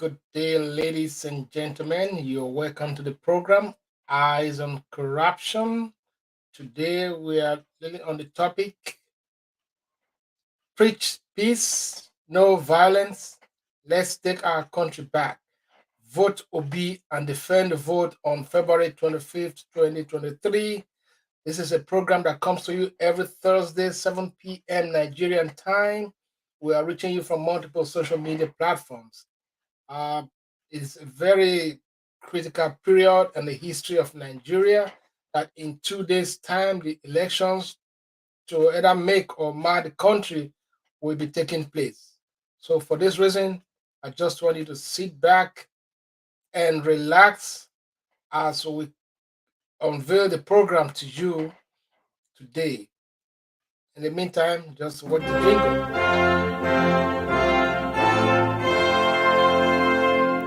Good day, ladies and gentlemen. You're welcome to the program Eyes on Corruption. Today we are dealing on the topic Preach Peace, No Violence. Let's take our country back. Vote Obi and defend the vote on February 25th, 2023. This is a program that comes to you every Thursday, 7 p.m. Nigerian time. We are reaching you from multiple social media platforms. Uh, it's a very critical period in the history of Nigeria that in 2 days' time, the elections to either make or mar the country will be taking place. So, for this reason, I just want you to sit back and relax as we unveil the program to you today. In the meantime, just watch the jingle.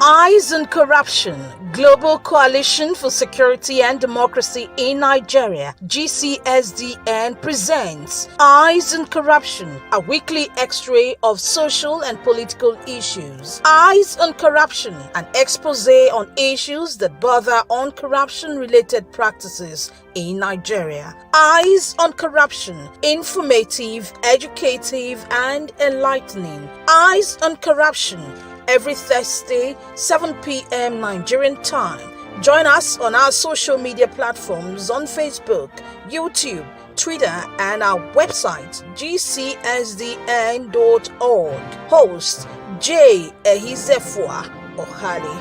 Eyes on Corruption, Global Coalition for Security and Democracy in Nigeria, GCSDN presents Eyes on Corruption, a weekly x-ray of social and political issues. Eyes on Corruption, an expose on issues that bother on corruption-related practices in Nigeria. Eyes on Corruption, informative, educative, and enlightening. Eyes on Corruption, every Thursday, 7 p.m. Nigerian time. Join us on our social media platforms on Facebook, YouTube, Twitter, and our website, gcsdn.org. Host, J. Ehizefua Ohali.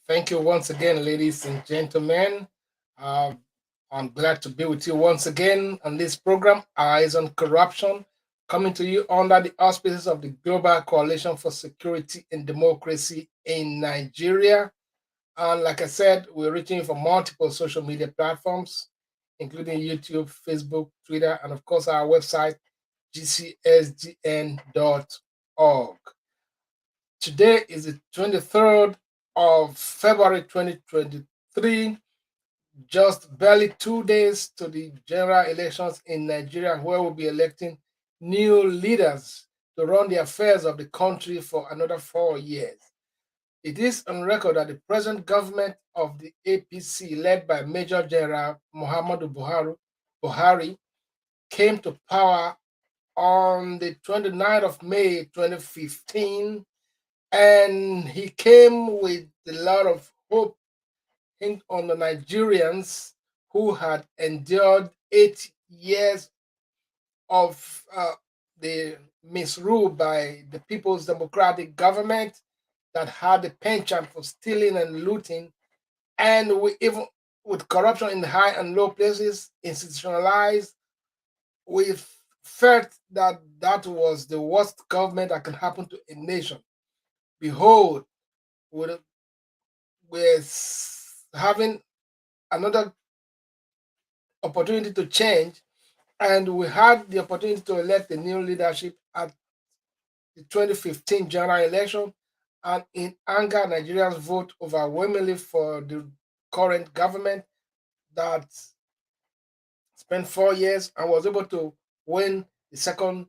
Thank you once again, ladies and gentlemen. I'm glad to be with you once again on this program, Eyes on Corruption, coming to you under the auspices of the Global Coalition for Security and Democracy in Nigeria. And like I said, we're reaching you from multiple social media platforms, including YouTube, Facebook, Twitter, and of course our website, gcsdn.org. Today is the 23rd of February 2023, just barely 2 days to the general elections in Nigeria, where we'll be electing new leaders to run the affairs of the country for another 4 years. It is on record that the present government of the APC, led by Major General Muhammadu Buhari, came to power on the 29th of May 2015, and he came with a lot of hope on the Nigerians who had endured 8 years of the misrule by the People's Democratic Government that had a penchant for stealing and looting, and even with corruption in the high and low places, institutionalized. We felt that that was the worst government that can happen to a nation. Behold, we're having another opportunity to change, and we had the opportunity to elect the new leadership at the 2015 general election, and in anger, Nigerians vote overwhelmingly for the current government that spent 4 years and was able to win the second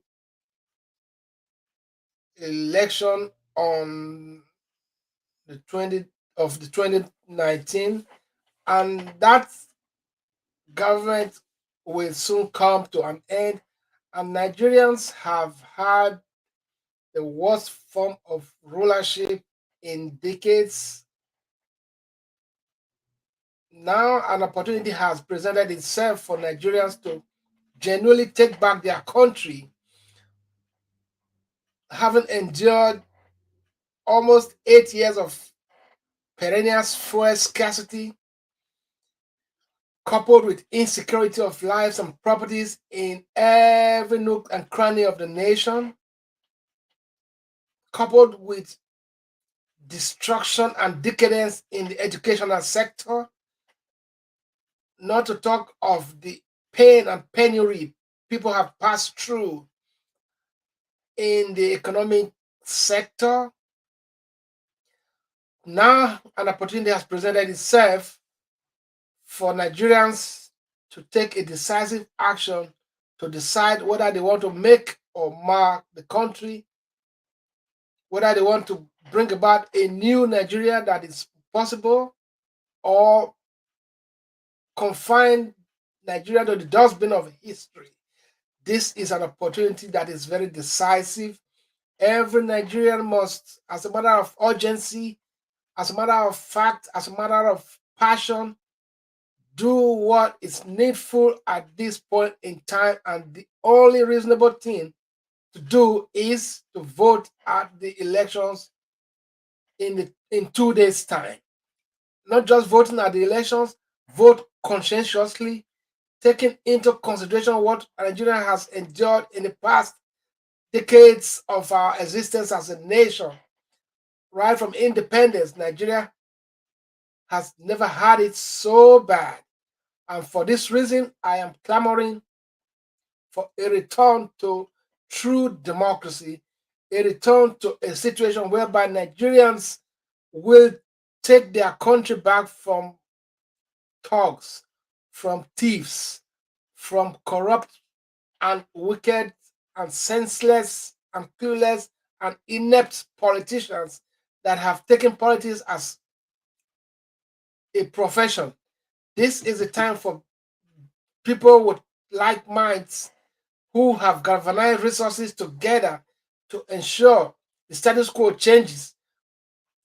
election on the 20th of the 2019, and that government will soon come to an end, and Nigerians have had the worst form of rulership in decades. Now, an opportunity has presented itself for Nigerians to genuinely take back their country, having endured almost 8 years of perennial fuel scarcity, coupled with insecurity of lives and properties in every nook and cranny of the nation, coupled with destruction and decadence in the educational sector, not to talk of the pain and penury people have passed through in the economic sector. Now, an opportunity has presented itself for Nigerians to take a decisive action to decide whether they want to make or mar the country, whether they want to bring about a new Nigeria that is possible, or confine Nigeria to the dustbin of history. This is an opportunity that is very decisive. Every Nigerian must, as a matter of urgency, as a matter of fact, as a matter of passion, do what is needful at this point in time. And the only reasonable thing to do is to vote at the elections in 2 days' time. Not just voting at the elections, vote conscientiously, taking into consideration what Nigeria has endured in the past decades of our existence as a nation. Right from independence, Nigeria has never had it so bad. And for this reason, I am clamoring for a return to true democracy, a return to a situation whereby Nigerians will take their country back from thugs, from thieves, from corrupt and wicked and senseless and clueless and inept politicians that have taken politics as a profession. This is a time for people with like minds who have galvanized resources together to ensure the status quo changes.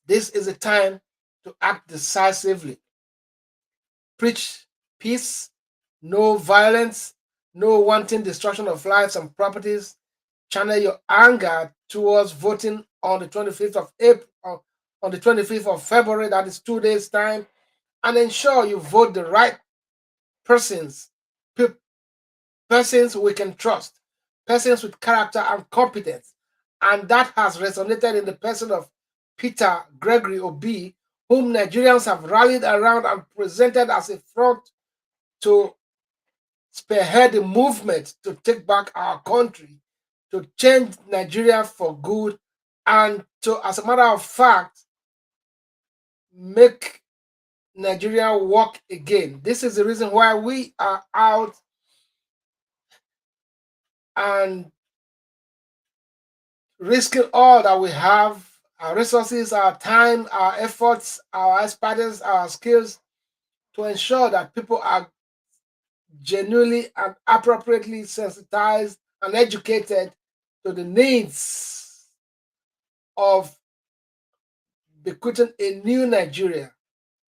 This is a time to act decisively. Preach peace, no violence, no wanton destruction of lives and properties. Channel your anger towards voting on the 25th of April, on the 25th of February, that is 2 days' time, and ensure you vote the right persons, persons we can trust, persons with character and competence. And that has resonated in the person of Peter Gregory Obi, whom Nigerians have rallied around and presented as a front to spearhead the movement to take back our country, to change Nigeria for good, and to, as a matter of fact, make Nigeria work again. This is the reason why we are out and risking all that we have, our resources, our time, our efforts, our expertise, our skills, to ensure that people are genuinely and appropriately sensitized and educated to the needs of bequeathing a new Nigeria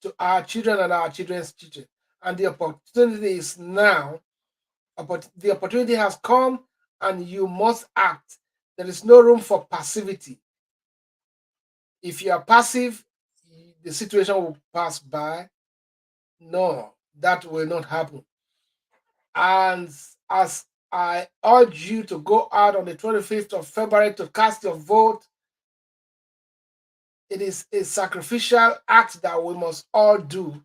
to our children and our children's children. And the opportunity is now. The opportunity has come, and you must act. There is no room for passivity. If you are passive, the situation will pass by. No, that will not happen. And as I urge you to go out on the 25th of February to cast your vote, it is a sacrificial act that we must all do.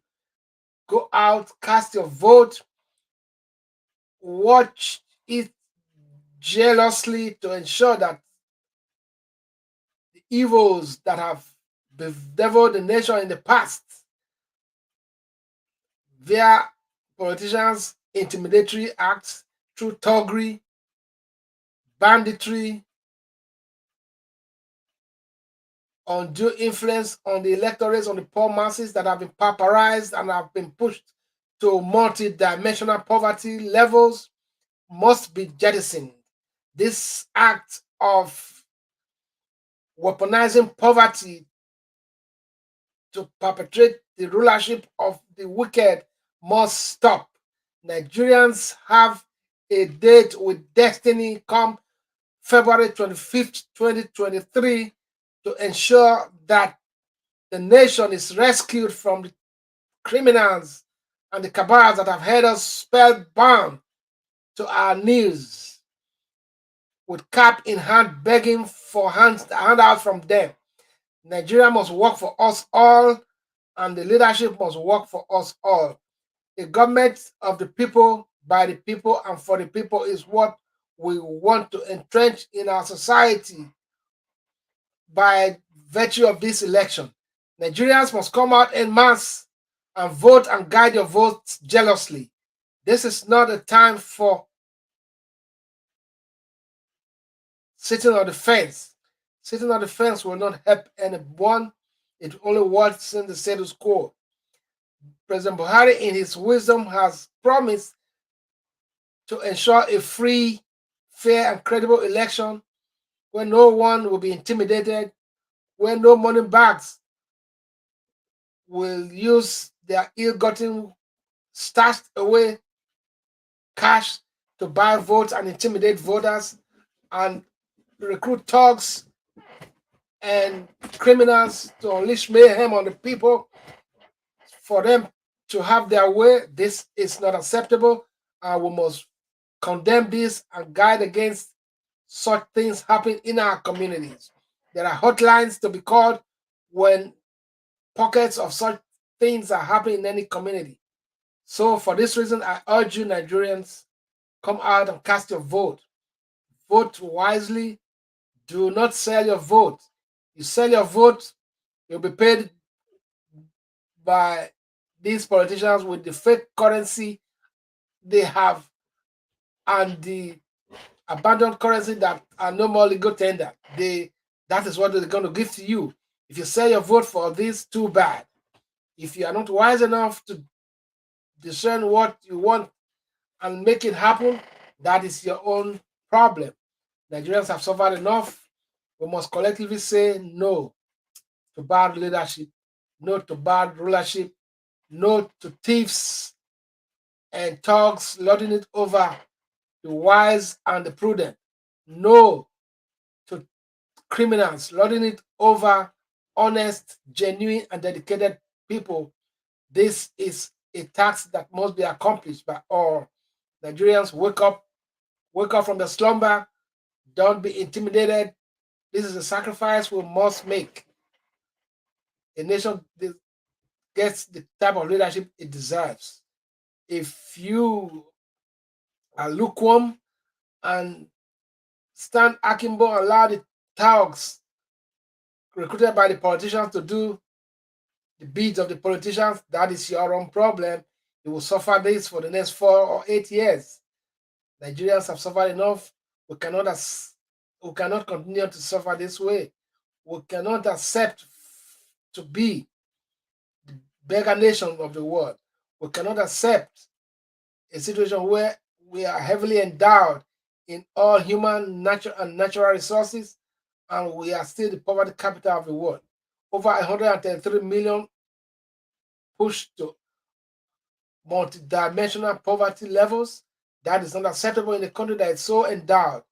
Go out, cast your vote, watch it jealously to ensure that the evils that have bedeviled the nation in the past via politicians' intimidatory acts, through thuggery, banditry, undue influence on the electorates, on the poor masses that have been pauperized and have been pushed to multi-dimensional poverty levels, must be jettisoned. This act of weaponizing poverty to perpetrate the rulership of the wicked must stop. Nigerians have a date with destiny come February 25th, 2023, to ensure that the nation is rescued from the criminals and the cabals that have held us spellbound to our knees, with cap in hand, begging for handout from them. Nigeria must work for us all, and the leadership must work for us all. A government of the people, by the people, and for the people is what we want to entrench in our society by virtue of this election. Nigerians must come out en masse and vote and guide your votes jealously. This is not a time for sitting on the fence. Sitting on the fence will not help anyone. It only worsens the status quo. President Buhari, in his wisdom, has promised to ensure a free, fair, and credible election where no one will be intimidated, where no money bags will use their ill-gotten, stashed away cash to buy votes and intimidate voters and recruit thugs and criminals to unleash mayhem on the people for them to have their way. This is not acceptable. We must condemn this and guide against such things happening in our communities. There are hotlines to be called when pockets of such things are happening in any community. So for this reason, I urge you Nigerians, come out and cast your vote. Vote wisely. Do not sell your vote. You sell your vote, you'll be paid by these politicians with the fake currency they have and the abandoned currency that are no more legal tender. That is what they're going to give to you. If you sell your vote for this, too bad. If you are not wise enough to discern what you want and make it happen, that is your own problem. Nigerians have suffered enough. We must collectively say no to bad leadership, no to bad rulership, no to thieves and thugs lording it over the wise and the prudent, no to criminals lording it over honest, genuine, and dedicated people. This is a task that must be accomplished by all. Nigerians, wake up from the slumber. Don't be intimidated. This is a sacrifice we must make. A nation gets the type of leadership it deserves. If you are lukewarm and stand akimbo and allow the thugs recruited by the politicians to do the bids of the politicians, that is your own problem. You will suffer this for the next 4 or 8 years. Nigerians have suffered enough. We cannot continue to suffer this way. We cannot accept to be the beggar nation of the world. We cannot accept a situation where we are heavily endowed in all human, natural resources, and we are still the poverty capital of the world. Over 133 million pushed to multidimensional poverty levels. That is not acceptable in a country that is so endowed.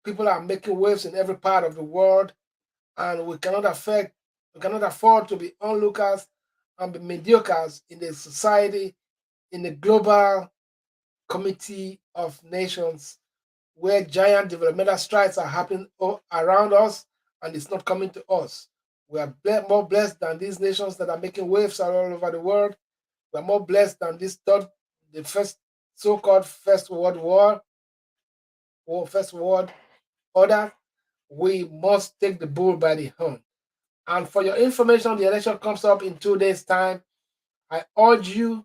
People are making waves in every part of the world, and we cannot afford to be onlookers and be mediocres in the society, in the global committee of nations where giant developmental strides are happening around us and it's not coming to us. We are more blessed than these nations that are making waves all over the world. We are more blessed than the first so-called First World War or First World Order. We must take the bull by the horn. And for your information, the election comes up in 2 days' time. I urge you,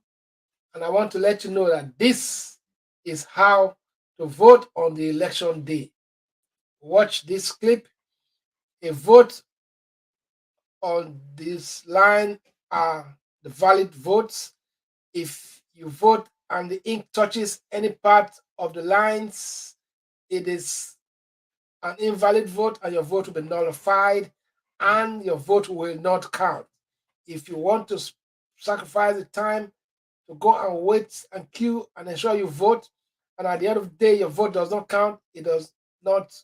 and I want to let you know that this is how to vote on the election day. Watch this clip. A vote on this line are the valid votes. If you vote and the ink touches any part of the lines, it is an invalid vote and your vote will be nullified and your vote will not count. If you want to sacrifice the time to go and wait and queue and ensure you vote, and at the end of the day your vote does not count, not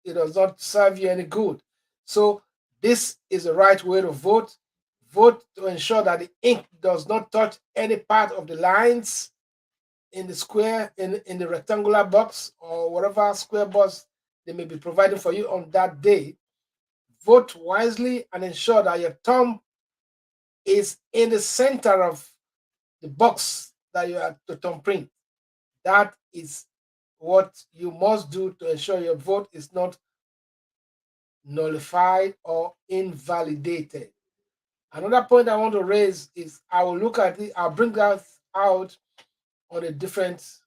it does not serve you any good. So this is the right way to vote. Vote to ensure that the ink does not touch any part of the lines in the square, in the rectangular box or whatever square box they may be providing for you on that day. Vote wisely and ensure that your thumb is in the center of the box that you are to thumbprint. That is what you must do to ensure your vote is not nullified or invalidated. Another point I want to raise is I will look at it, I'll bring that out on a different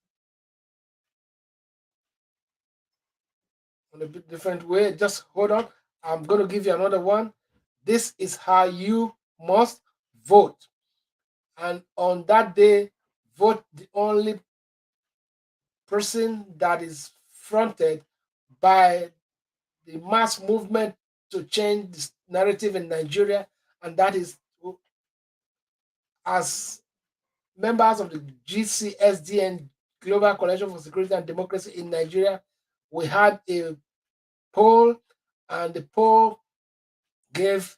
in a bit different way. Just hold on. I'm going to give you another one. This is how you must vote. And on that day, vote the only person that is fronted by the mass movement to change this narrative in Nigeria, and that is as members of the GCSDN Global Coalition for Security and Democracy in Nigeria, we had a poll, and the poll gave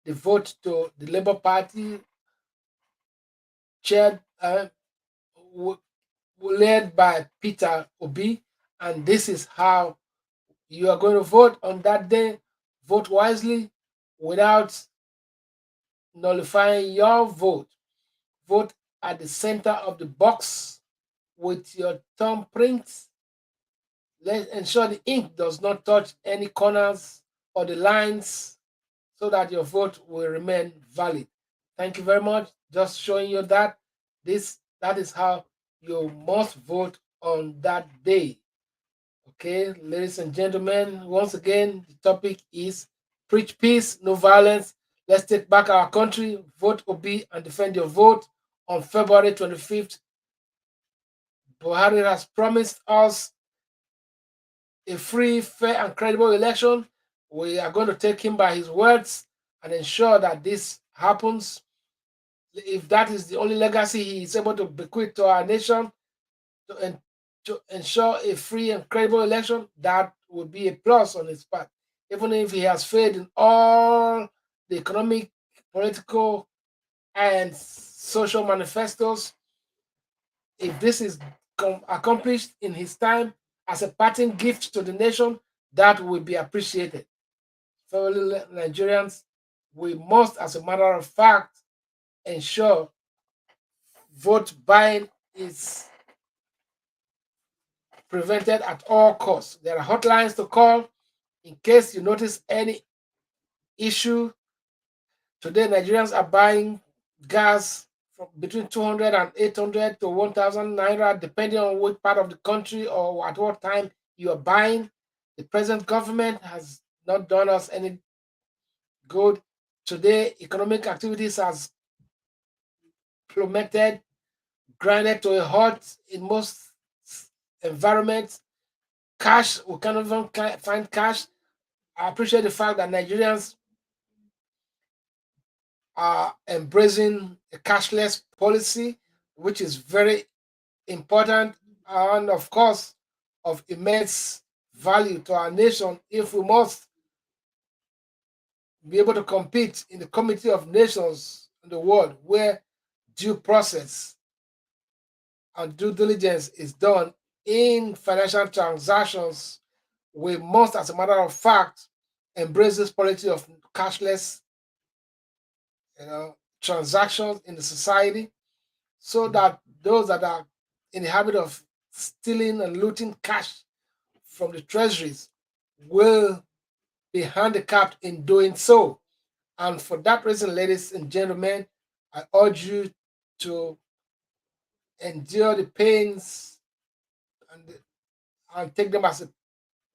the vote to the Labour Party, chaired, led by Peter Obi, and this is how you are going to vote on that day. Vote wisely without nullifying your vote. Vote at the center of the box with your thumbprint. Let's ensure the ink does not touch any corners or the lines so that your vote will remain valid. Thank you very much. Just showing you that that is how you must vote on that day. Okay, ladies and gentlemen, once again, the topic is preach peace, no violence. Let's take back our country. Vote Obi and defend your vote on February 25th. Buhari has promised us a free, fair, and credible election. We are going to take him by his words and ensure that this happens. If that is the only legacy he is able to bequeath to our nation, to, to ensure a free and credible election, that would be a plus on his part. Even if he has failed in all the economic, political, and social manifestos, if this is accomplished in his time as a parting gift to the nation, that will be appreciated. Fellow Nigerians, we must, as a matter of fact, ensure vote buying is prevented at all costs. There are hotlines to call in case you notice any issue. Today, Nigerians are buying gas from between 200 and 800 to 1,000 naira, depending on which part of the country or at what time you are buying. The present government has not done us any good. Today, economic activities has plummeted, grinded to a halt in most environments. Cash, we cannot even find cash. I appreciate the fact that Nigerians are embracing a cashless policy, which is very important and, of course, of immense value to our nation if we must be able to compete in the Committee of Nations in the world where due process and due diligence is done in financial transactions. We must, as a matter of fact, embrace this policy of cashless, transactions in the society, so that those that are in the habit of stealing and looting cash from the treasuries will be handicapped in doing so. And for that reason, ladies and gentlemen, I urge you to endure the pains and, and take them as a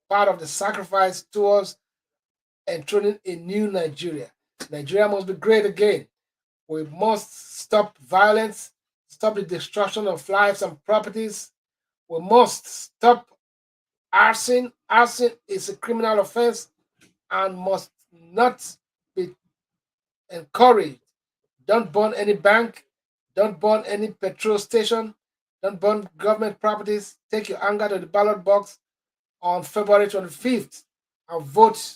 part of the sacrifice towards enthroning a new Nigeria. Nigeria must be great again. We must stop violence, stop the destruction of lives and properties. We must stop arson. Arson is a criminal offense and must not be encouraged. Don't burn any bank, don't burn any petrol station, don't burn government properties. Take your anger to the ballot box on February 25th and vote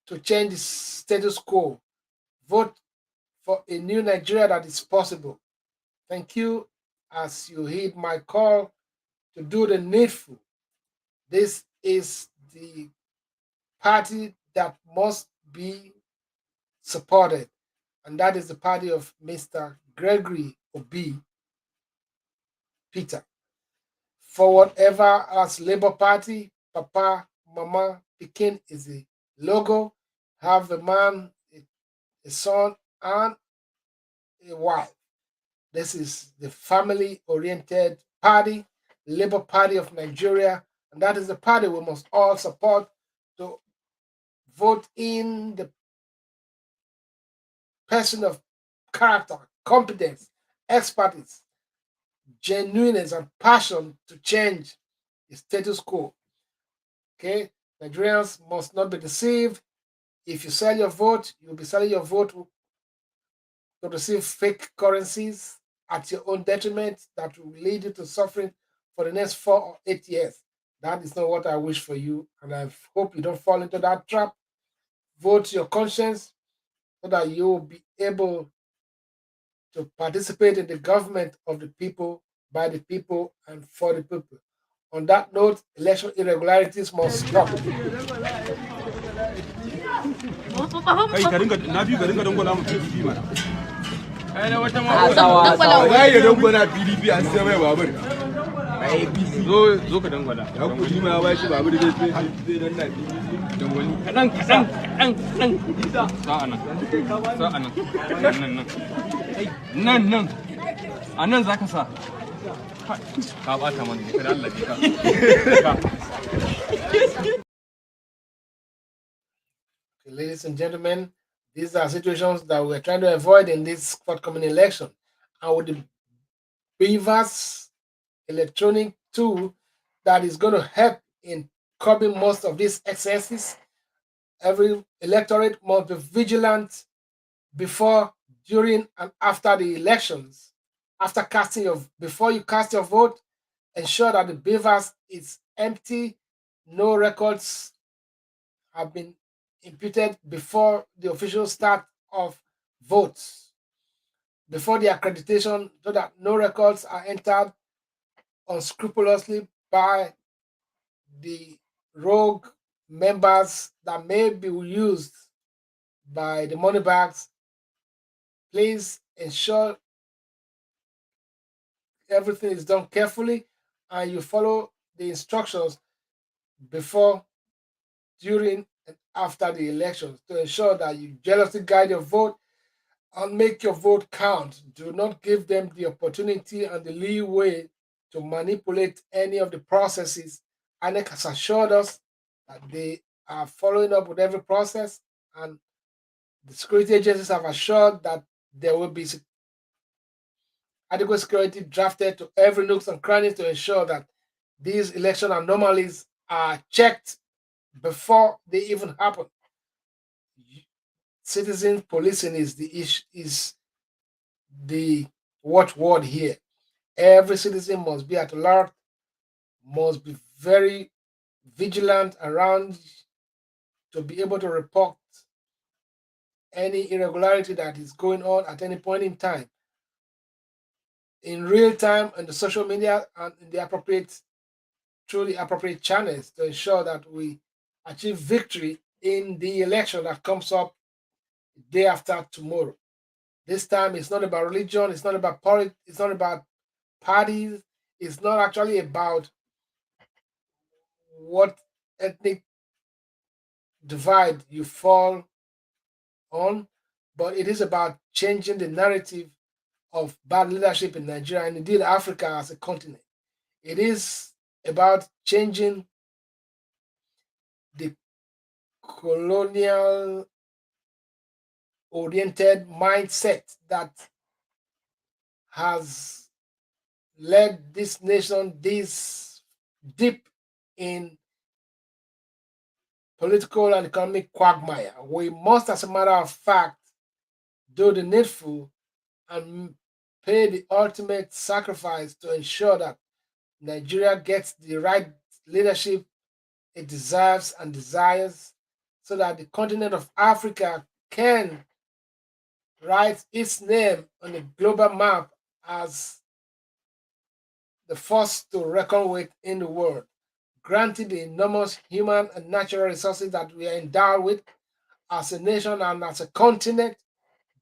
to change the status quo. Vote for a new Nigeria that is possible. Thank you as you heed my call to do the needful. This is the party that must be supported, and that is the party of Mr. Gregory Obi Peter. For whatever as Labour Party, Papa, Mama, Pekin is the logo. Have a man, a son, and a wife. This is the family oriented party, Labour Party of Nigeria, And that is the party we must all support to vote in the person of character, competence, expertise, genuineness, and passion to change the status quo. Okay? Nigerians must not be deceived. If you sell your vote, you'll be selling your vote to receive fake currencies at your own detriment that will lead you to suffering for the next 4 or 8 years. That is not what I wish for you, and I hope you don't fall into that trap. Vote your conscience so that you will be able to participate in the government of the people, by the people, and for the people. On that note, election irregularities must stop. Kai ka ringa na biyu ka ringa dangwala mu PDP mana. Ai na wata A sawa sawa. Wai ya dangwala PDP an sai mai babur. Ai APC. Zo ka dangwala. Ya kudi ma ba shi babur zai danna PDP. Dangwali. Kadan. Sa'a nan. Nan. A nan za ka sa. Ka bata mana ne kada Allah ka. Ladies and gentlemen, these are situations that we're trying to avoid in this forthcoming election. And with the Beavers electronic tool that is going to help in curbing most of these excesses, every electorate must be vigilant before, during, and after the elections. Before you cast your vote, ensure that the Beavers is empty, no records have been imputed before the official start of votes, before the accreditation, so that no records are entered unscrupulously by the rogue members that may be used by the money bags. Please ensure everything is done carefully and you follow the instructions before, during, and after the elections to ensure that you jealously guide your vote and make your vote count. Do not give them the opportunity and the leeway to manipulate any of the processes. INEC has assured us that they are following up with every process, and the security agencies have assured that there will be adequate security drafted to every nooks and crannies to ensure that these election anomalies are checked before they even happen. Citizen policing is the watchword here. Every citizen must be at alert, must be very vigilant around to be able to report any irregularity that is going on at any point in time, in real time, on the social media and in the appropriate through the appropriate channels to ensure that we achieve victory in the election that comes up day after tomorrow. This time it's not about religion, it's not about politics, it's not about parties, it's not actually about what ethnic divide you fall on, but it is about changing the narrative of bad leadership in Nigeria and indeed Africa as a continent. It is about changing the colonial oriented mindset that has led this nation this deep in political and economic quagmire. We must, as a matter of fact, do the needful and pay the ultimate sacrifice to ensure that Nigeria gets the right leadership it deserves and desires so that the continent of Africa can write its name on the global map as the force to reckon with in the world. Granted the enormous human and natural resources that we are endowed with as a nation and as a continent,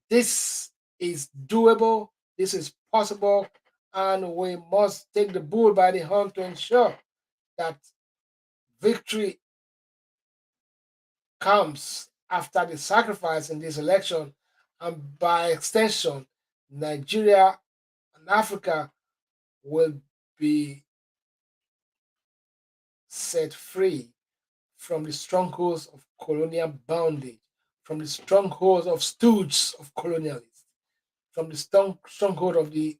this is doable, this is possible, and we must take the bull by the horn to ensure that victory comes after the sacrifice in this election, and by extension, Nigeria and Africa will be set free from the strongholds of colonial bondage, from the strongholds of stooges of colonialists, from the stronghold of the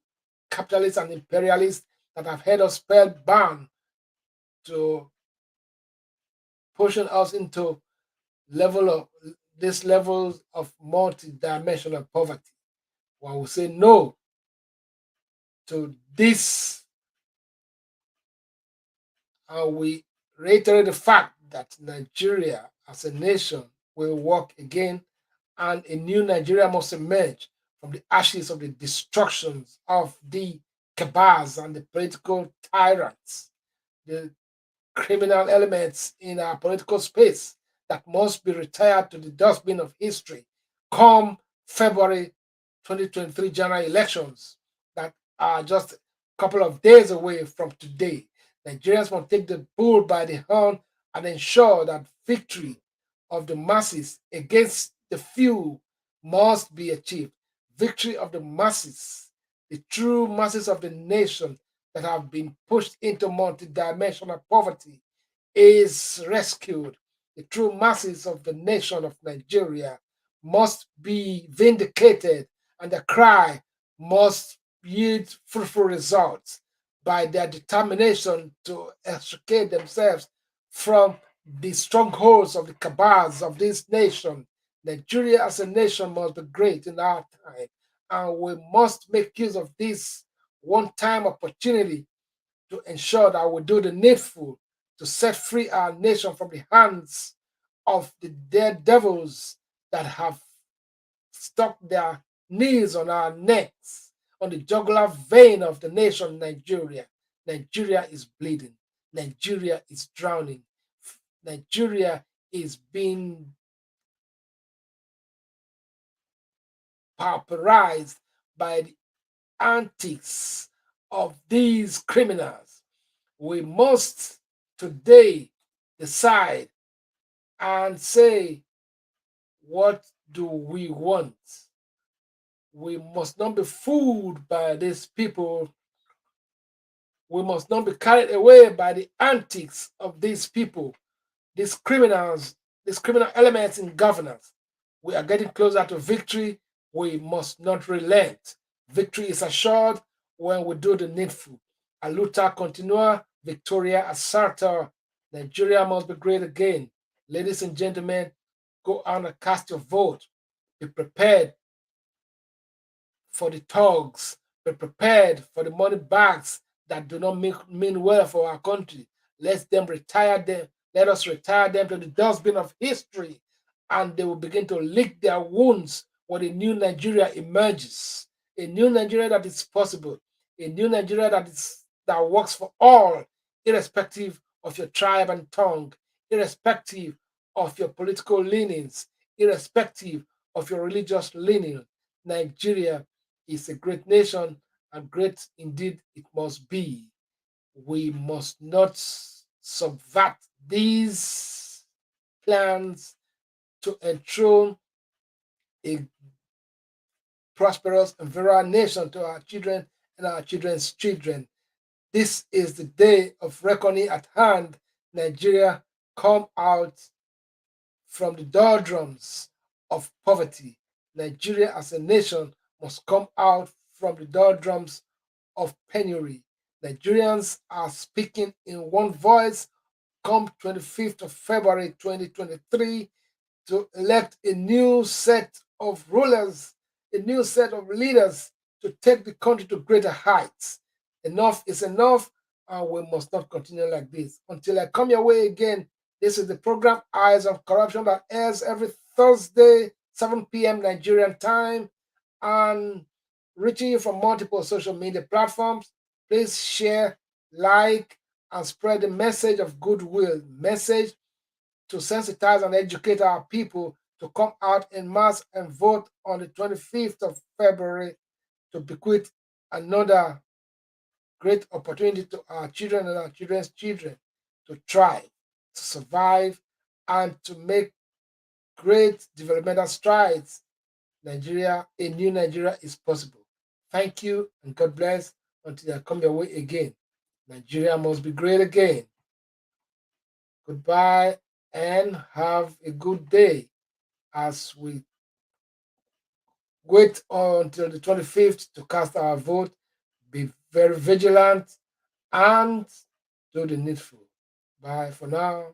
capitalists and imperialists that have had us spellbound to pushing us into level of this levels of multi-dimensional poverty. When we say no to this, and we reiterate the fact that Nigeria as a nation will work again, and a new Nigeria must emerge from the ashes of the destructions of the cabals and the political tyrants, the criminal elements in our political space that must be retired to the dustbin of history come February 2023 general elections that are just a couple of days away from today. Nigerians must take the bull by the horn and ensure that victory of the masses against the few must be achieved. Victory of the masses, the true masses of the nation that have been pushed into multidimensional poverty, is rescued. The true masses of the nation of Nigeria must be vindicated, and the cry must yield fruitful results by their determination to extricate themselves from the strongholds of the cabals of this nation. Nigeria as a nation must be great in our time, and we must make use of this one-time opportunity to ensure that we do the needful to set free our nation from the hands of the dead devils that have stuck their knees on our necks, on the jugular vein of the nation Nigeria. Nigeria is bleeding. Nigeria is drowning. Nigeria is being pauperized by the antics of these criminals. We must today decide and say, what do we want? We must not be fooled by these people. We must not be carried away by the antics of these people, these criminals, these criminal elements in governance. We are getting closer to victory. We must not relent. Victory is assured when we do the needful. A luta continua, Victoria asserta. Nigeria must be great again. Ladies and gentlemen, go out and cast your vote. Be prepared for the thugs. Be prepared for the money bags that do not mean well for our country. Let them retire them. Let us retire them to the dustbin of history, and they will begin to lick their wounds when a new Nigeria emerges. A new Nigeria that is possible. A new Nigeria that works for all, irrespective of your tribe and tongue, irrespective of your political leanings, irrespective of your religious leaning. Nigeria is a great nation, and great indeed it must be. We must not subvert these plans to enthrone a prosperous and virile nation to our children and our children's children. This is the day of reckoning at hand. Nigeria, come out from the doldrums of poverty. Nigeria as a nation must come out from the doldrums of penury. Nigerians are speaking in one voice come 25th of February 2023 to elect a new set of rulers, a new set of leaders to take the country to greater heights. Enough is enough, and we must not continue like this. Until I come your way again, this is the program Eyes of Corruption that airs every Thursday, 7 p.m. Nigerian time, and reaching you from multiple social media platforms. Please share, like, and spread the message of goodwill, message to sensitize and educate our people to come out in mass and vote on the 25th of February to bequeath another great opportunity to our children and our children's children to thrive, to survive, and to make great developmental strides. Nigeria, a new Nigeria is possible. Thank you and God bless until I come your way again. Nigeria must be great again. Goodbye and have a good day as we wait until the 25th to cast our vote. Be very vigilant and do the needful. Bye for now.